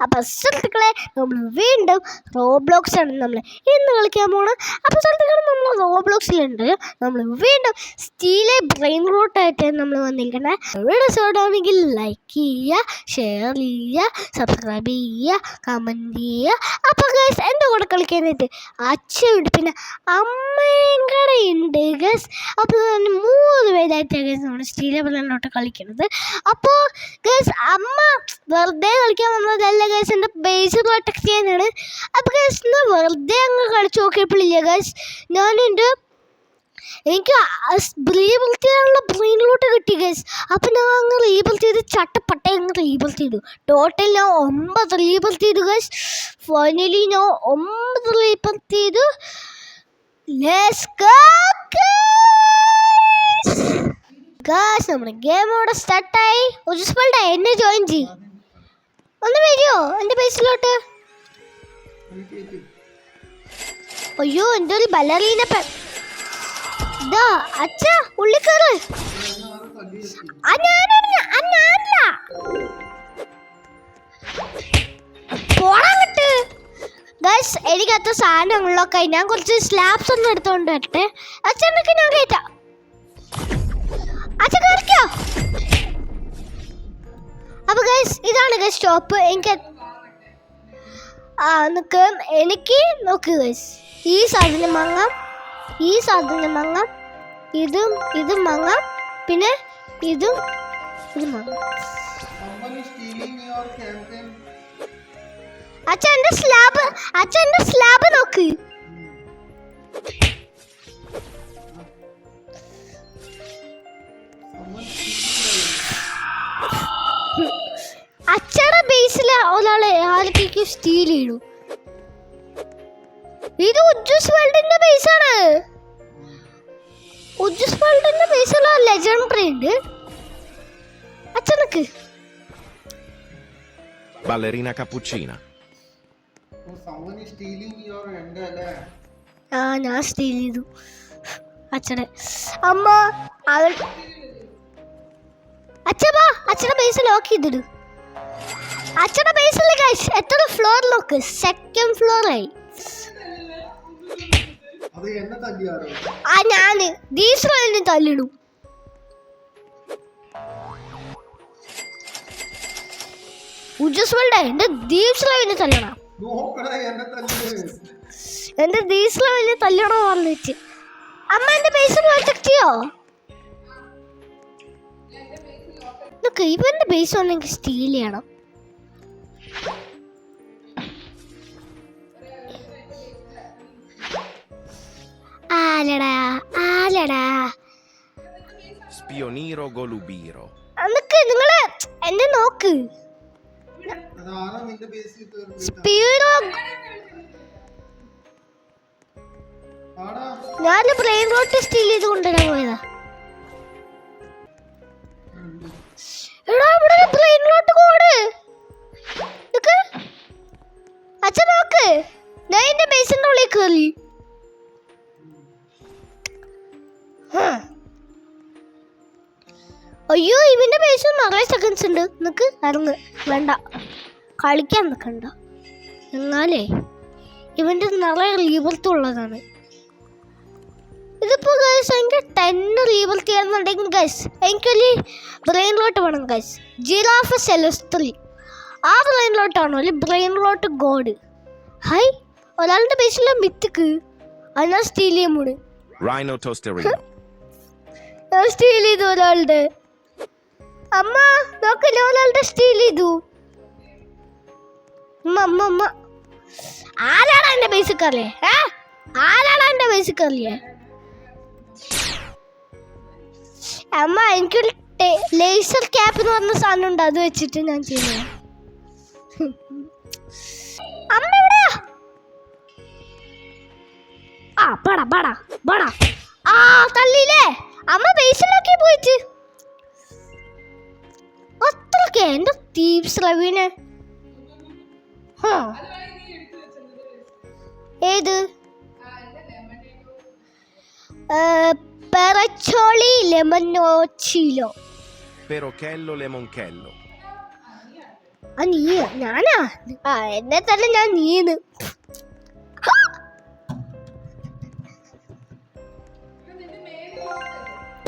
അപ്പോൾ സുഹൃത്തുക്കളെ നമ്മൾ വീണ്ടും റോബ്ലോക്സ് ആണ് നമ്മൾ ഇന്ന് കളിക്കാൻ പോകണം. അപ്പോൾ സുഹൃത്തുക്കളെ നമ്മൾ റോബ്ലോക്സിലുണ്ട്. നമ്മൾ വീണ്ടും സ്റ്റീലെ ബ്രെയിൻ റൂട്ടായിട്ട് നമ്മൾ വന്നിരിക്കുന്നത്. വീഡിയോ ഇഷ്ടമാണെങ്കിൽ ലൈക്ക് ചെയ്യുക, ഷെയർ ചെയ്യുക, സബ്സ്ക്രൈബ് ചെയ്യുക, കമൻറ്റ് ചെയ്യുക. അപ്പോൾ ഗൈസ് എൻ്റെ കൂടെ കളിക്കാനായിട്ട് അച്ഛനുണ്ട്, പിന്നെ അമ്മയും കൂടെ ഉണ്ട് ഗൈസ്. അപ്പോൾ 3 പേരായിട്ടാണ് ഗൈസ് നമ്മൾ സ്റ്റീലെ ബ്രെയിൻ റൂട്ട് കളിക്കുന്നത്. അപ്പോൾ ഗൈസ് അമ്മ വെറുതെ കളിക്കാൻ വന്നതല്ല ഗൈസ്, എൻ്റെ ബേസ് പ്രൊട്ടക്ട് ചെയ്യാനാണ്. അപ്പോൾ ഗൈസ് ഇന്ന് വെറുതെ അങ്ങ് കളിച്ച് നോക്കിയപ്പോഴില്ല ഗൈസ്, എനിക്ക് റീബിൽഡ് ചെയ്യാനുള്ള ബ്രെയിൻ റൂട്ട് കിട്ടി ഗൈസ്. അപ്പം ഞാൻ അങ്ങ് റീബിൽഡ് ചെയ്ത് ചട്ടപ്പട്ട അങ്ങ് റീബിൽഡ് ചെയ്തു. ടോട്ടൽ ഞാൻ 9 റീബിൽഡ് ചെയ്തു ഗൈസ്. ഫൈനലി ഞാൻ 9 റീബിൽഡ് ചെയ്തു. Let's go guys. നമ്മുടെ ഗെയിം ഇവിടെ സ്റ്റാർട്ടായി. ഉജ്ജ്വൽടെ എന്നെ ജോയിൻ ചെയ്യും. ഒന്ന് വരുമോ എൻ്റെ ബേസിലോട്ട്? അയ്യോ എൻ്റെ ഒരു ബലറീന ഇതാ അച്ഛ ഉള്ളി കയറ്. ഞാനല്ല പോടാ വിട്ട് ഗൈസ്. എനിക്കത്ര സാധനങ്ങളൊക്കെ ഞാൻ കുറച്ച് സ്ലാബ്സ് ഒന്നും എടുത്തോണ്ട് വരട്ടെ. അച്ഛനൊക്കെ ഞാൻ കയറ്റാം. അച്ഛൻ കയറിക്കോ. അപ്പൊ ഗൈസ് ഇതാണ് ഗൈസ് സ്റ്റോപ്പ്. എനിക്ക് നോക്ക് ഗൈസ്, ഈ സാധനം വാങ്ങാം, ഈ സാധനം വാങ്ങാം, ഇതും വാങ്ങാം, പിന്നെ ഇതും വാങ്ങാം. അച്ഛൻ്റെ സ്ലാബ് നോക്ക്. അച്ഛയുടെ ബേസിൽ ഒരാളെ ആർക്കും സ്റ്റീൽ ചെയ്തു. ഇത് ഉജ്ജൂസ് വേൾഡിന്റെ ബേസാണ്. ഉജ്ജൂസ് വേൾഡിന്റെ ബേസിലുള്ള ലെജൻഡറി ഉണ്ട്. അച്ഛനക്ക് ballerina cappuccina. ഞാൻ സ്റ്റീൽ ചെയ്തു അച്ഛനെ. അമ്മ അച്ഛന്റെ ബേസ് ലോക്ക് ചെയ്തിടും. അച്ഛന്റെ ബേസിൽ ഗൈസ് എത്ര ഫ്ലോർ നോക്ക്, 2nd ഫ്ലോറായി. ഞാന് ദീശ്വരനെ തല്ലിടും. ഉജ്ജ്വൽടെ എന്റെ ദീപ്സ്ലവിനെ തല്ലണം, എന്റെ ദീപ്സ്ലവിനെ തല്ലണം പറഞ്ഞിട്ട്. അമ്മ എന്റെ ബേസ് പ്രൊട്ടക്ട് ചെയ്യോ? ഇവന്റെ ബേസ് ഒന്നെങ്കിൽ സ്റ്റീൽ ചെയ്യണം. ആലടാ Spioniro golubiro. നിങ്ങള് എന്നെ നോക്ക്. ഞാൻ ബ്രെയിൻ റോട്ട് സ്റ്റീൽ ചെയ്ത് കൊണ്ടുവരാൻ പോയതാ. ഇവിടെ ബ്രെയിൻ റോട്ട് കോഡ് അച്ഛൻ നോക്ക്. ഞാൻ എന്റെ ബേസിന്റെ ഉള്ളിൽ കയറി. അയ്യോ ഇവന്റെ ബേസിൽ നിറയെ സെക്കൻഡ്സ് ഉണ്ട്. നിനക്ക് ഇറങ്ങ്, വേണ്ട കളിക്കാൻ നിൽക്കണ്ട. എന്നാലേ ഇവന്റെ നിറയെ റീബർത്തുള്ളതാണ്. ഇതിപ്പോ ഗൈസ് എനിക്ക് 10 റീബർത്ത് ചെയ്യാന്നുണ്ടെങ്കിൽ ഗൈസ് എനിക്കൊരു ബ്രെയിൻ റോട്ട് വേണം ഗൈസ്. ജിറാഫ് സെലസ്ത്രി ആ ബ്രെയിൻ റോട്ടാണോ അല്ലെ ബ്രെയിൻ റോട്ട് ഗോഡ്. ഹൈ ഒരാളുടെ ബേസിലെ മിത്തിക്ക് അതിനാ സ്റ്റീൽ ചെയ്യുമ്പോണ്. ഞാൻ സ്റ്റീൽ ചെയ്തു ഒരാളുടെ. അമ്മ നോക്കല്ലേ ഒരാളുടെ സ്റ്റീൽ ചെയ്തു. അമ്മ ആരാടാ എന്റെ ബേസിക് അറിയേ? ആരാടാ എന്റെ ബേസിക് അറിയേ? അമ്മ എനിക്കൊരു ലേസർ ക്യാപ്പ് എന്ന് പറഞ്ഞ സാധനം ഉണ്ട്, അത് വെച്ചിട്ട് ഞാൻ ചെയ്യുന്നത്. അമ്മ എവിടെയാ? തള്ളിയില്ലേ അമ്മ ബേസിലൊക്കെ പോയിട്ട്. അത്രക്കെ എന്റെ തീപ്സ് റവീനെ. ഏത് പെറച്ചോളി ലെമനോച്ചിലോ Perochello lemonchello. ആ നീയാ ഞാനാ ആ എന്നെ തന്നെ ഞാൻ നീന്ന്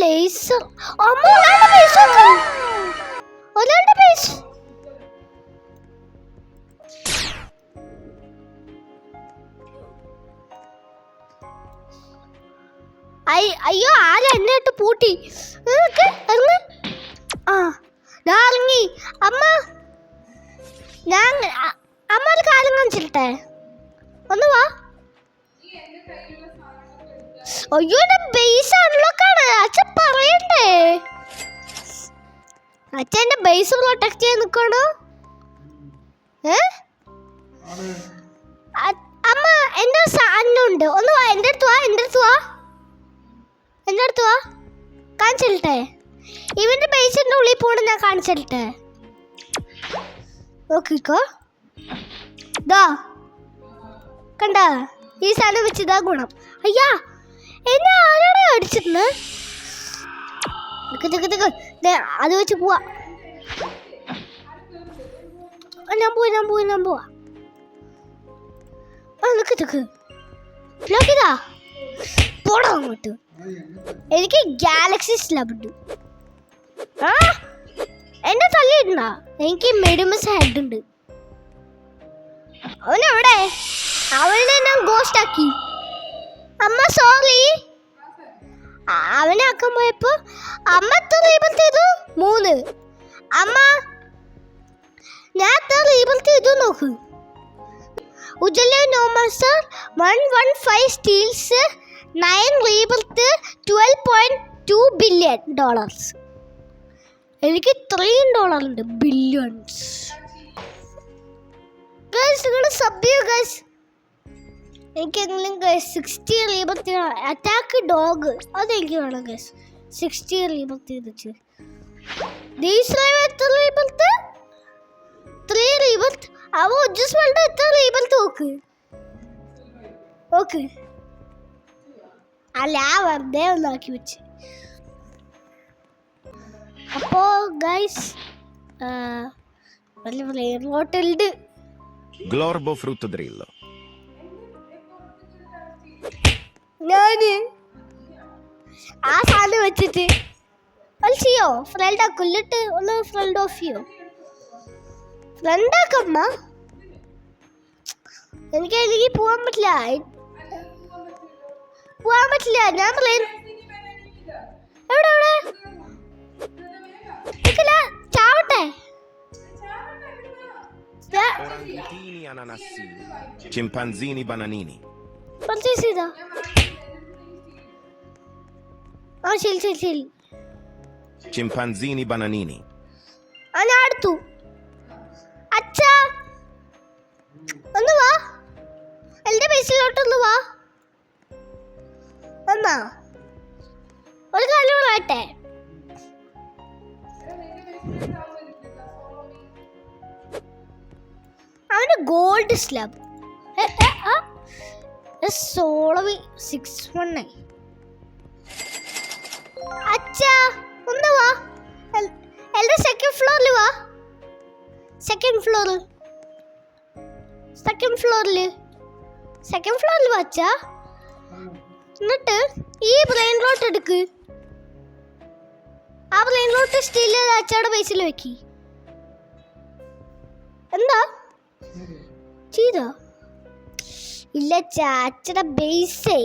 ലേസർ അമ്മ ഒരാളുടെ പേസ് അയ്യോ ആരാ എന്നെ ഇട്ട് പൂട്ടി ഇറങ്ങ് ആ ഞാൻ ഇറങ്ങി അമ്മ ഞാൻ അമ്മ ഒരു കാലം കാണിച്ചിട്ടെ ഒന്ന് വാ അയ്യോ എന്റെ ബേസ് അൺലോക്ക് ആണ് അച്ഛൻ പറയണ്ടേ അച്ഛൻ എന്റെ ബേസ് പ്രൊട്ടക്ട് ചെയ്യാൻ നിൽക്കണോ അമ്മ എന്റെ സാധനമുണ്ട് ഒന്ന് വാ എന്റെ അടുത്ത് വാ കാണിച്ചിട്ടെ ഇവന്റെ ബേസിന്റെ ഉള്ളിൽ പോണ് ഞാൻ കാണിച്ചിട്ടെ നോക്കിക്കോ ദാ കണ്ട ഈ സാധനം വെച്ചിതാ ഗുണം അയ്യാ എന്നെ ആരാണ് അടിച്ചിരുന്ന് അത് വെച്ച് പോവാ ഞാൻ പോവാ ആ നിക്ക് നോക്കിതാ പോടാ അങ്ങോട്ട് എനിക്ക് ഗാലക്സി സ്ലബ് ഉണ്ട് ആ എന്നെ തള്ളിയിട്ടാ എനിക്ക് മെഡിമസ് ഹെഡ് ഉണ്ട് അവനെവിടെ അവനെ ഞാൻ ഗോസ്റ്റ് ആക്കി അമ്മ സോറി അവനെ ആക്കാൻ പോയപ്പോ അമ്മ റീബിൽഡ് ചെയ്തു 3 അമ്മ ഞാൻ റീബിൽഡ് ചെയ്തു നോക്ക് ഉജലെ no master 115 steals 9 rebuild $12.2 billion എനിക്ക് $3 ഉണ്ട് ബില്യൺസ് സബ് ചെയ്യൂ ഗൈസ് എനിക്കെങ്കിലും 60 റീബത്ത് അറ്റാക്ക് ഡോഗ് അതെനിക്ക് വേണം ഗൈസ് 60 റീബത്ത് ചെയ്തിട്ട് എത്ര റീബത്ത് 3 റീബത്ത് അവ അഡ്ജസ്റ്റ്മെന്റ് എത്ര റീബത്ത് നോക്ക് അല്ല വെറുതെ ഒന്നാക്കി വെച്ച് അപ്പോ ഗൈസ് വലിയ ഹോട്ടലുണ്ട് Glorbo frutto drillo. ഞാന് ആ സാധനം വെച്ചിട്ട് ചെയ്യോ ഫ്രണ്ട് ആക്കിട്ട് ഒന്ന് ഫ്രണ്ട് ഓഫ് ചെയ്യോ ഫ്രണ്ട് ആക്കമ്മ എനിക്ക് പോവാൻ പറ്റില്ല ഞാൻ എവിടെ ചാവട്ടെ Orangutini ananassini. Scimpanzini bananini. Purchase ചെയ്താ ആ ശരി Scimpanzini bananini. ആ ഞാൻ എടുത്തു അച്ഛാ ഒന്ന് വാ എന്റെ ബേസിലോട്ടൊന്ന് വാ എന്നാ ഒരു കാര്യം പറയട്ടെ അവന് ഗോൾഡ് സ്ലബ് സോളവി 619 അച്ഛാ ഒന്ന് വാ എന്റെ സെക്കൻഡ് ഫ്ലോറിൽ വാ സെക്കൻഡ് ഫ്ലോറിൽ വാ അച്ഛാ എന്നിട്ട് ഈ ബ്രെയിൻ റോട്ട് എടുക്ക് ആ ബ്രെയിൻ റോട്ട് സ്റ്റീൽ അച്ഛയുടെ ബേസിൽ വെക്കി എന്താ ചെയ്തോ ഇല്ല അച്ഛയുടെ ബേസ്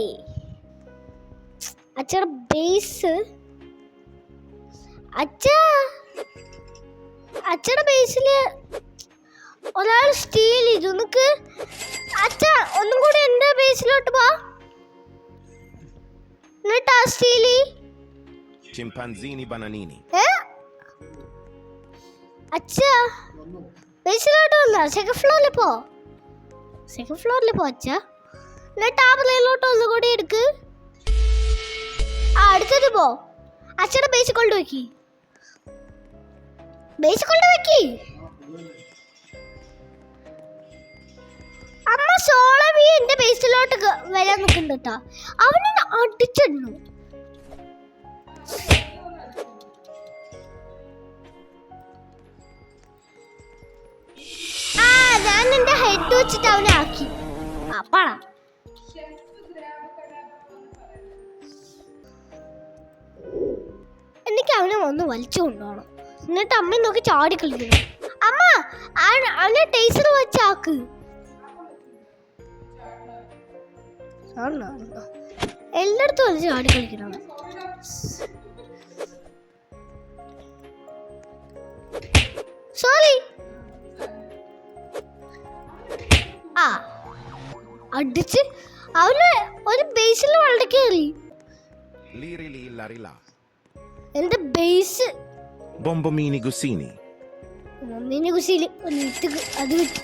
അച്ഛയുടെ ബേസില് ഒരാൾ സ്റ്റീൽ ചെയ്തു നിനക്ക് അച്ഛ ഒന്നും കൂടി എന്റെ ബേസിലോട്ട് പോ എന്നിട്ട് ആ സ്റ്റീലി Scimpanzini bananini. അച്ഛ ബേസിലോട്ട് വന്നാ സെക്കൻഡ് ഫ്ലോറിൽ പോ അച്ഛ എന്നിട്ട് ആ പ്ലെയിലോട്ട് ഒന്നുകൂടി എടുക്ക് ആ അടുത്തത് പോ അച്ഛയുടെ ബേസ് കൊണ്ട് വെക്കി അമ്മ സോളവി എന്റെ ബേസിലോട്ട് വരാൻ നിൽക്കുന്നുണ്ട് കേട്ടോ അവനെ അടിച്ചിടുന്നു ബ്രെഡ് വെച്ചിട്ട് അവനെ ആക്കി. അപ്പാടാ എനിക്ക് അവനെ വന്ന് വലിച്ചു കൊണ്ടുപോകണം. എന്നിട്ട് അമ്മ നോക്കി ചാടി കളിക്കണം. അമ്മ അവനെ ടേസ്റ്റർ വെച്ചാക്ക്. എല്ലായിടത്തും വലിച്ച് ചാടി കളിക്കണം. സോറി. ആ അടിച്ച് അവന് ഒരു ബേസിൽ വളരെ കയറി. Liri li la rila. എന്റെ ബേസ് Bombomini gussini. മമ്മീനെ കുശിയില് ഒരു അത് കിട്ടി.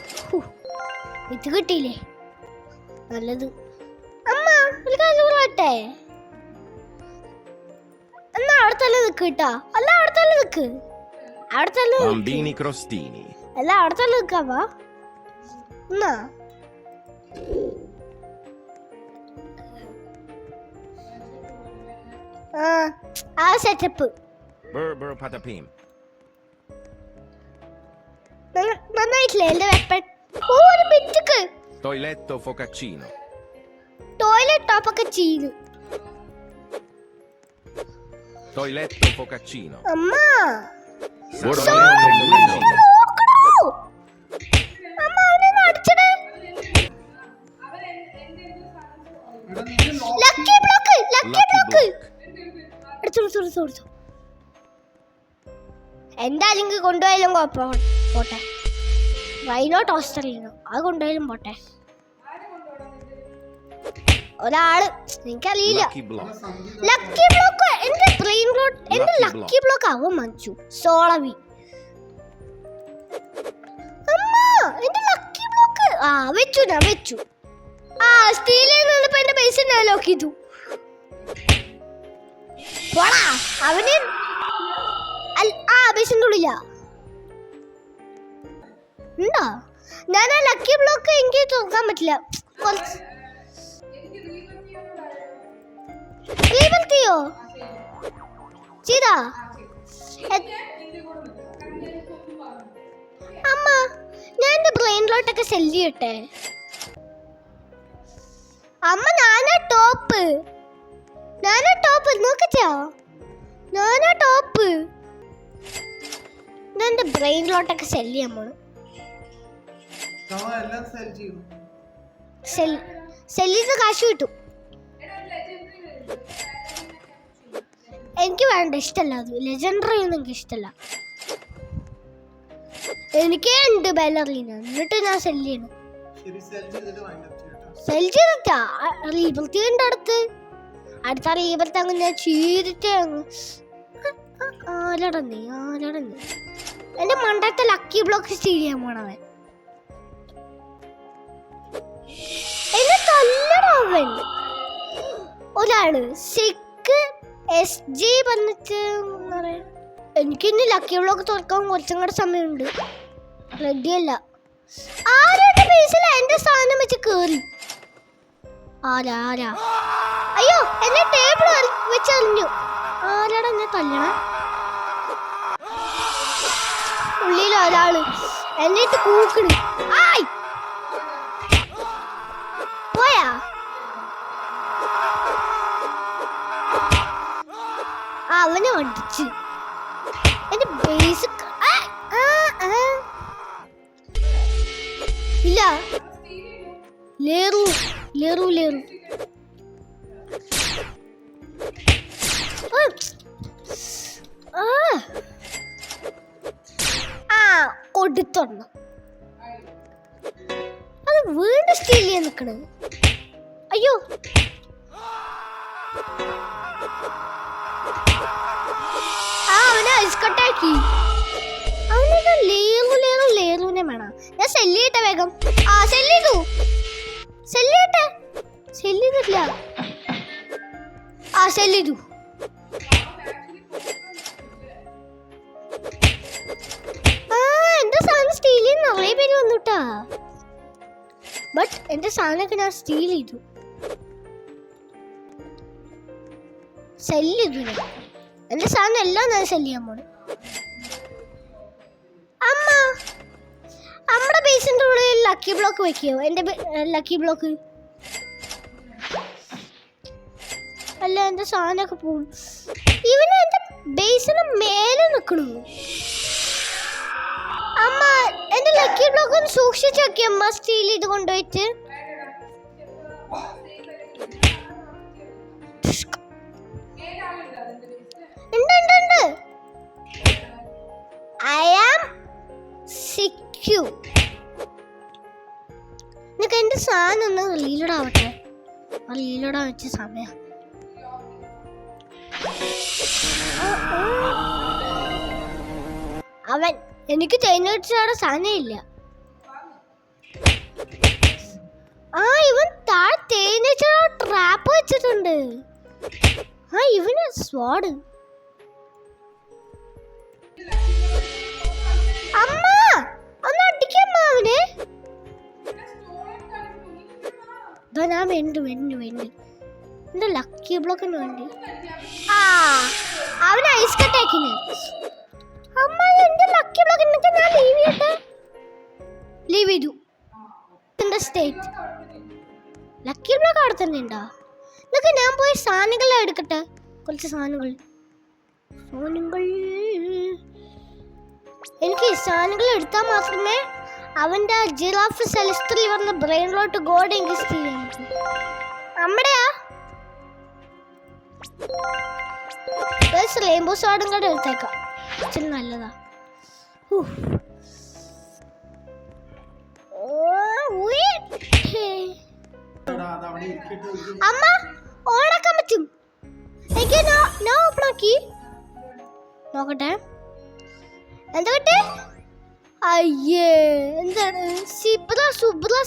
വിത്ത് കിട്ടിയില്ലേ? നല്ലത്. അമ്മ ഒരു കാര്യം പറയട്ടെ. എന്നാ അവിടെ തന്നെ നിക്ക് കേട്ടാ. അല്ല അവിടെ തന്നെ നിക്ക്. അവിടെ തന്നെ Bambini crostini. അല്ല അവിടെ തന്നെ നിക്കാവാ. എന്നാ ആ സെറ്റപ്പ് Burr patapim. നന്നായിട്ടില്ലേ എന്റെ വെപ്പൺ? ഒരു ബിറ്റുക്ക് Toiletto focaccino. ടോയ്ലറ്റ് ടോപ്പൊക്കെ ചെയ്തു. Toiletto focaccino. അമ്മ Borromeo focaccino. അമ്മ അവനെ അടിച്ചത്. Lucky block Lucky block. എടുത്തു. എന്തായാലും കൊണ്ടുപോയാലും കുഴപ്പം പോട്ടെ. റൈനോ ടോസ്റ്ററിനോ അത് കൊണ്ടുപോയാലും പോട്ടെ. ഒരാള് എനിക്കറിയില്ല. Lucky block. ലക്കി ബ്ലോക്ക് എന്റെ ബ്രെയിൻ ബ്ലോക്ക് എന്റെ Lucky ലക്കി ബ്ലോക്ക് ആവും മഞ്ചു സോളവി. അമ്മ എന്റെ ലക്കി ബ്ലോക്ക് ഞാൻ വെച്ചു. സ്റ്റീലിൽ നിന്നപ്പോ എന്റെ ബേസ് ഞാൻ ലോക്ക് ചെയ്തു. പോടാ അവന് ബേസിന്റെ ഉള്ളില്ല ഉണ്ടോ? ഞാൻ ആ ലക്കി ബ്ലോക്ക് എനിക്ക് തുറക്കാൻ പറ്റില്ല. റീബർത്തിയോ ചെയ്താ? അമ്മ ഞാൻ എന്റെ ബ്രെയിനിലോട്ടൊക്കെ സെല് ചെയ്യട്ടെ. അമ്മ ഞാനാ ടോപ്പ് നോക്കിച്ചാ. ഞാനാ ടോപ്പ്. ഞാൻ എന്റെ ബ്രെയിനിലോട്ടൊക്കെ സെല് ചെയ്യാൻ പോണു. സെല് ചെയ്ത് കാശ് കിട്ടും. എനിക്ക് വേണ്ട, ഇഷ്ടല്ല. അത് ലെജൻഡറി ഒന്നും എനിക്ക് ഇഷ്ടല്ല. എനിക്കേ ഉണ്ട് ബാലറീന. എന്നിട്ട് ഞാൻ സെല് ചെയ്യണം. സെല് ചെയ്തിട്ടാ റീബർത്തിൻ്റെ അടുത്ത റീബർത്ത് അങ്ങ് ഞാൻ ചെയ്തിട്ടേ ആലടന്നേ. എന്റെ മണ്ടത്തെ ലക്കി ബ്ലോക്ക് സ്റ്റീൽ ചെയ്യാൻ പോണവൻ എന്നെ തല്ലണവൻ. ഒരാള് സിക്ക് SG വന്നിട്ട് എനിക്കിന്ന് ലക്കി ബ്ലോക്ക് തുറക്കാൻ കുറച്ചും കൂടെ സമയമുണ്ട്. റെഡിയല്ല. ആരുടെ ബേസിൽ എന്റെ സാധനം വെച്ച് കേറി. ആരാ അയ്യോ എന്നെ ടേബിൾ വെച്ചറിഞ്ഞു. ആരാടാ എന്നെ തല്ലണ? ഉള്ളിൽ ഒരാള് എന്നിട്ട് കൂക്കണ്. ആയ് പോയാ? അവനെ അടിച്ച് എന്റെ ബേസ് ഇല്ല. ലേറു കൊടുത്തൊന്ന് അത് വീണ്ടും സ്റ്റീൽ ചെയ്യാൻ നിക്കണ്. അയ്യോ അവനെ ഐസ്കട്ടാക്കി. അവനെ ലേറുവിനെ വേണം. ഞാൻ സെല്ല് ചെയ്യട്ടെ വേഗം. സെല്ല് ചെയ്തിട്ടില്ല. സെല്ല് ചെയ്തു. എന്റെ സാധനം സ്റ്റീൽ ചെയ്ത് നിറയെ പേര് വന്നുട്ടാ. ബട്ട് എന്റെ സാധനമൊക്കെ ഞാൻ സ്റ്റീൽ ചെയ്തു. സെല്ല് ചെയ്തു. എന്റെ സാധനം എല്ലാം ഞാൻ സെല്ല് ചെയ്യാൻ പോണു. അമ്മ നമ്മുടെ ബേസിന്റെ ഉള്ളിൽ ലക്കി ബ്ലോക്ക് വെക്കോ? എൻ്റെ ലക്കി ബ്ലോക്ക് അല്ല, എൻ്റെ സാധനമൊക്കെ പോകും. ഇവന് എൻ്റെ ബേസിന് മേലെ നിൽക്കണു. അമ്മ എൻ്റെ ലക്കി ബ്ലോക്ക് ഒന്ന് സൂക്ഷിച്ച് വെക്കുക അമ്മ, സ്റ്റീൽ ചെയ്ത് കൊണ്ടുപോയിട്ട്. ഉണ്ട്. ഐ ആം സിക്യൂ. നിനക്ക് എൻ്റെ സാധനം ഒന്ന് റീലോഡ് ആവട്ടെ. റീലോഡ് വെച്ച സമയം. അവൻ എനിക്ക് തേനീച്ചയുടെ സാധനം ഇല്ല. ഇവൻ താഴെ തേനീച്ചയുടെ ട്രാപ്പ് വെച്ചിട്ടുണ്ട്. ഇവന് സ്വാഡ്. അമ്മ ഒന്ന് അടിക്കമ്മ അവന്. ഞാൻ വേണ്ട എന്റെ ലക്കി ബ്ലോക്കിന് വേണ്ടി. അവന് ഐസ് കട്ടേക്കിന്. അമ്മ എന്റെ ലക്കി ബ്ലോക്കിന് ഞാൻ ലീവ് ചെയ്തു. സ്റ്റേറ്റ് ലക്കി ബ്ലോക്ക് അവിടെ തന്നെ ഉണ്ടോ? എന്നൊക്കെ ഞാൻ പോയി സാധനങ്ങൾ എടുക്കട്ടെ. കുറച്ച് സാധനങ്ങൾ. എനിക്ക് സാധനങ്ങൾ എടുത്താൽ മാത്രമേ അവന്റെ ജിറാഫ് സെലസ്റ്റർ പറഞ്ഞ ബ്രെയിനിലോട്ട് ഗോഡ് ഇൻവെസ്റ്റ് ചെയ്യാൻ പറ്റും. അമ്മടെയാ റെയിൻബോ സ്വാഡും കൂടെ എടുത്തേക്കാം. ഇച്ചിരി നല്ലതാ. അമ്മ ഓണാക്കാൻ പറ്റും. എനിക്ക് ഞാൻ ഓപ്പൺ ആക്കി നോക്കട്ടെ. എന്താ കിട്ടേ? അയ്യേ, എന്താണ്?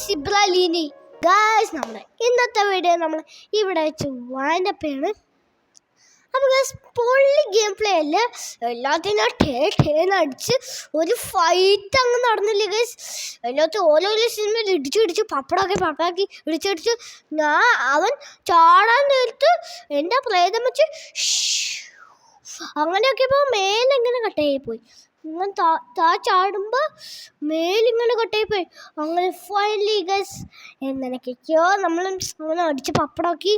സിബ്ര ലീനി. ഗായ്സ്, നമ്മുടെ ഇന്നത്തെ വീഡിയോ നമ്മൾ ഇവിടെ വെച്ച് വൈൻഡപ്പ് ചെയ്യാണ്. അപ്പോൾ ഗായ്സ്, പൊള്ളി ഗെയിം പ്ലേ അല്ലേ? എല്ലാത്തിനും അടിച്ച് ഒരു ഫൈറ്റ് അങ്ങ് നടന്നില്ലേ ഗായ്സ്? എല്ലാത്തും ഓരോ സിനിമയിൽ ഇടിച്ച് പപ്പടാക്കി ഇടിച്ചടിച്ച് അവൻ ചാടാൻ നേരത്ത് എൻ്റെ പ്രേതം വെച്ച് അങ്ങനെയൊക്കെ ഇപ്പോൾ മേലിങ്ങനെ കട്ടായി പോയി. ഇങ്ങനെ ചാടുമ്പോൾ മേലിങ്ങനെ കട്ടായി പോയി. അങ്ങനെ ഫൈനലി ഗൈസ് എന്തൊക്കെയോ നമ്മൾ അങ്ങനെ അടിച്ച് പപ്പടാക്കി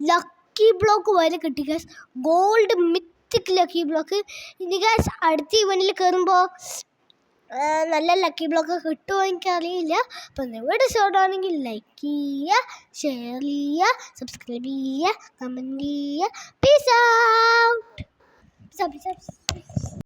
ലക്കി ബ്ലോക്ക് വരെ കിട്ടി guys. Gold mythic lucky block. ഇനി ഗൈസ് അടുത്ത ഇവന്റിൽ കയറുമ്പോൾ നല്ല ലക്കി ബ്ലോക്ക് കിട്ടുമോ എനിക്കറിയില്ല. അപ്പം നിങ്ങളുടെ ഷോർട്ടാണെങ്കിൽ ലൈക്ക് ചെയ്യുക, ഷെയർ ചെയ്യുക, സബ്സ്ക്രൈബ് ചെയ്യുക, കമൻറ്റ് ചെയ്യുക. Peace out.